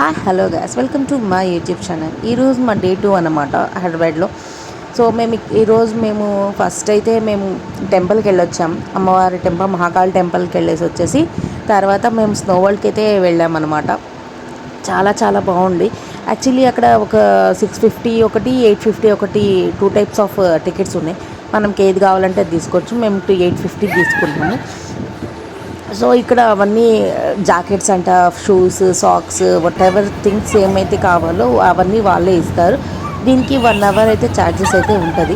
Hi hello guys, welcome to my YouTube channel. ఈరోజు మా day 2 అన్నమాట హైదరాబాద్లో. సో మేము ఫస్ట్ అయితే మేము టెంపుల్కి వెళ్ళొచ్చాం. అమ్మవారి టెంపుల్, మహాకాళి టెంపుల్కి వెళ్ళేసి వచ్చేసి తర్వాత మేము స్నో వరల్డ్కి అయితే వెళ్ళామన్నమాట. చాలా చాలా బాగుంది. యాక్చువల్లీ అక్కడ ఒక 650 ఒకటి, 850 ఒకటి, 2 టైప్స్ ఆఫ్ టికెట్స్ ఉన్నాయి. మనకి ఏది కావాలంటే అది తీసుకోవచ్చు. మేము 850 తీసుకుంటాము. సో ఇక్కడ అవన్నీ జాకెట్స్ అంట, shoes, socks, what ever things ఏమైతే కావాలో అవన్నీ వాళ్ళే ఇస్తారు. దీనికి 1 అవర్ అయితే ఛార్జెస్ అయితే ఉంటుంది.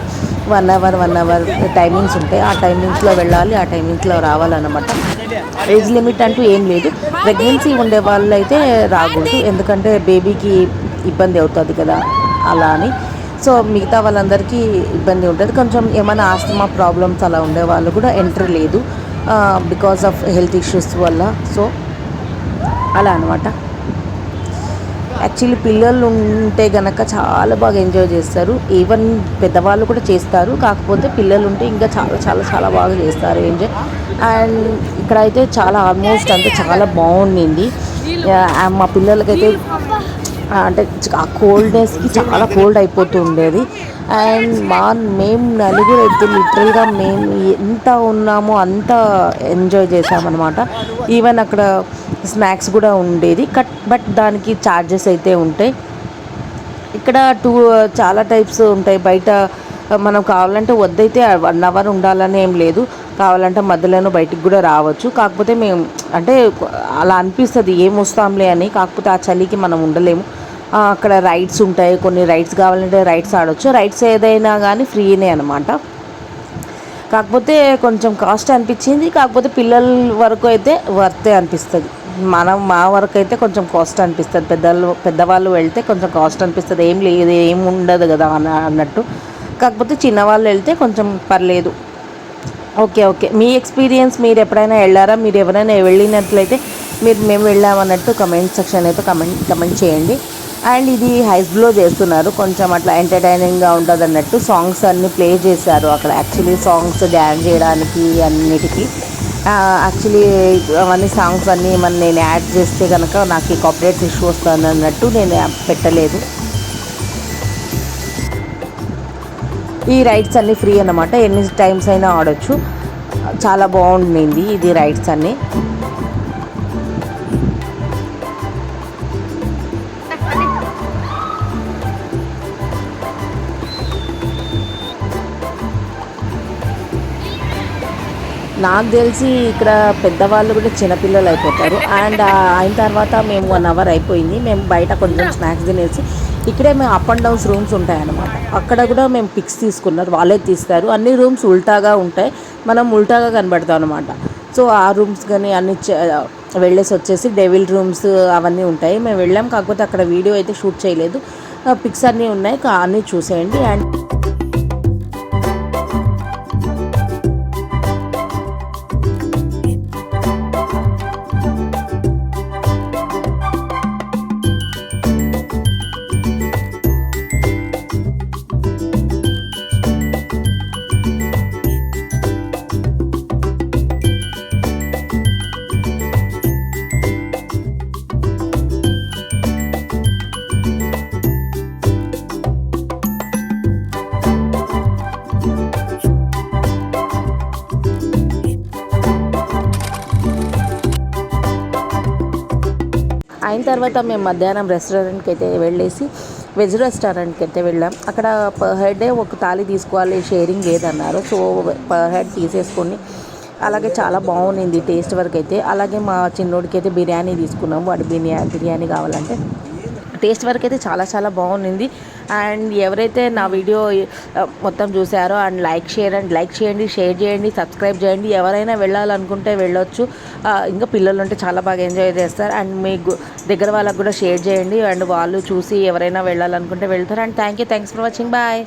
1 అవర్ టైమింగ్స్ ఉంటాయి. ఆ టైమింగ్స్లో వెళ్ళాలి, ఆ టైమింగ్స్లో రావాలన్నమాట. ఏజ్ లిమిట్ అంటూ ఏం లేదు. ప్రెగ్నెన్సీ ఉండే వాళ్ళు అయితే రాకూడదు, ఎందుకంటే బేబీకి ఇబ్బంది అవుతుంది కదా అలా అని. సో మిగతా వాళ్ళందరికీ ఇబ్బంది ఉంటుంది. కొంచెం ఏమైనా ఆస్తమా ప్రాబ్లమ్స్ అలా ఉండే వాళ్ళు కూడా ఎంట్రీ లేదు, బికాస్ ఆఫ్ హెల్త్ ఇష్యూస్ వల్ల. సో అలా అనమాట. యాక్చువల్లీ పిల్లలు ఉంటే కనుక చాలా బాగా ఎంజాయ్ చేస్తారు. ఈవెన్ పెద్దవాళ్ళు కూడా చేస్తారు, కాకపోతే పిల్లలు ఉంటే ఇంకా చాలా చాలా చాలా బాగా చేస్తారు ఎంజాయ్. అండ్ ఇక్కడైతే చాలా ఆల్మోస్ట్ అంటే చాలా బాగుండింది. మా పిల్లలకైతే అంటే ఆ కోల్డ్నెస్కి చాలా కోల్డ్ అయిపోతూ ఉండేది. అండ్ మేము నలుగురు అయితే లిటరల్గా మేము ఎంత ఉన్నామో అంత ఎంజాయ్ చేసామన్నమాట. ఈవెన్ అక్కడ స్నాక్స్ కూడా ఉండేది, బట్ దానికి ఛార్జెస్ అయితే ఉంటాయి. ఇక్కడ చాలా టైప్స్ ఉంటాయి. బయట మనం కావాలంటే వద్దైతే 1 అవర్ ఉండాలని ఏం లేదు, కావాలంటే మధ్యలోనూ బయటికి కూడా రావచ్చు. కాకపోతే మేము అంటే అలా అనిపిస్తుంది ఏం వస్తాంలే అని, కాకపోతే ఆ చలికి మనం ఉండలేము. అక్కడ రైడ్స్ ఉంటాయి, కొన్ని రైడ్స్ కావాలంటే రైడ్స్ ఆడవచ్చు. రైడ్స్ ఏదైనా కానీ ఫ్రీనే అనమాట. కాకపోతే కొంచెం కాస్ట్ అనిపించింది, కాకపోతే పిల్లల వరకు అయితే వర్తే అనిపిస్తుంది. మా వరకు అయితే కొంచెం కాస్ట్ అనిపిస్తుంది. పెద్దవాళ్ళు వెళ్తే కొంచెం కాస్ట్ అనిపిస్తుంది, ఏం లేదు ఏం ఉండదు కదా అన్నట్టు. కాకపోతే చిన్నవాళ్ళు వెళ్తే కొంచెం పర్లేదు. ఓకే. మీ ఎక్స్పీరియన్స్, మీరు ఎప్పుడైనా వెళ్ళారా? మీరు ఎవరైనా వెళ్ళినట్లయితే మేము వెళ్ళామన్నట్టు కమెంట్ సెక్షన్ అయితే కమెంట్ చేయండి. అండ్ ఇది హైస్లో చేస్తున్నారు, కొంచెం అట్లా ఎంటర్టైనింగ్గా ఉంటుంది అన్నట్టు. సాంగ్స్ అన్నీ ప్లే చేశారు అక్కడ. యాక్చువల్లీ సాంగ్స్ డ్యాన్స్ చేయడానికి అన్నిటికీ యాక్చువల్లీ అవన్నీ సాంగ్స్ అన్నీ నేను యాడ్ చేస్తే కనుక నాకు ఈ కాపీరైట్ ఇష్యూ వస్తుంది అన్నట్టు నేను పెట్టలేదు. ఈ రైడ్స్ అన్నీ ఫ్రీ అన్నమాట, ఎన్ని టైమ్స్ అయినా ఆడొచ్చు. చాలా బాగుండింది ఇది రైడ్స్ అన్నీ. నాకు తెలిసి ఇక్కడ పెద్దవాళ్ళు కూడా చిన్నపిల్లలు అయిపోతారు. అండ్ అయిన తర్వాత మేము 1 అవర్ అయిపోయింది. మేము బయట కొంచెం స్నాక్స్ తినేసి ఇక్కడే మేము అప్ అండ్ డౌన్స్ రూమ్స్ ఉంటాయన్నమాట. అక్కడ కూడా మేము పిక్స్ తీసుకున్నారు, వాళ్ళే తీస్తారు. అన్ని రూమ్స్ ఉల్టాగా ఉంటాయి, మనం ఉల్టాగా కనబడతాం అనమాట. సో ఆ రూమ్స్ కానీ అన్ని వెళ్ళేసి వచ్చేసి డెవిల్ రూమ్స్ అవన్నీ ఉంటాయి. మేము వెళ్ళాం, కాకపోతే అక్కడ వీడియో అయితే షూట్ చేయలేదు. పిక్స్ అన్నీ ఉన్నాయి, అన్నీ చూసేయండి. అండ్ అయిన తర్వాత మేము మధ్యాహ్నం రెస్టారెంట్కి అయితే వెళ్ళేసి వెజ్ రెస్టారెంట్కి అయితే వెళ్ళాం. అక్కడ పర్ హెడ్ ఒక థాలీ తీసుకోవాలి, షేరింగ్ లేదన్నారు. సో పర్ హెడ్ తీసేసుకొని అలాగే చాలా బాగుంది టేస్ట్ వరకు అయితే. అలాగే మా చిన్నోడికి అయితే బిర్యానీ తీసుకున్నాము. వాడు బిర్యానీ కావాలంటే టేస్ట్ వరకు అయితే చాలా చాలా బాగుంది. అండ్ ఎవరైతే నా వీడియో మొత్తం చూసారో అండ్ లైక్ చేయండి, షేర్ చేయండి, సబ్స్క్రైబ్ చేయండి. ఎవరైనా వెళ్ళాలనుకుంటే వెళ్ళొచ్చు. ఇంకా పిల్లలు ఉంటే చాలా బాగా ఎంజాయ్ చేస్తారు. అండ్ మీ దగ్గర వాళ్ళకు కూడా షేర్ చేయండి, అండ్ వాళ్ళు చూసి ఎవరైనా వెళ్ళాలనుకుంటే వెళ్తారు. And thanks for watching. Bye.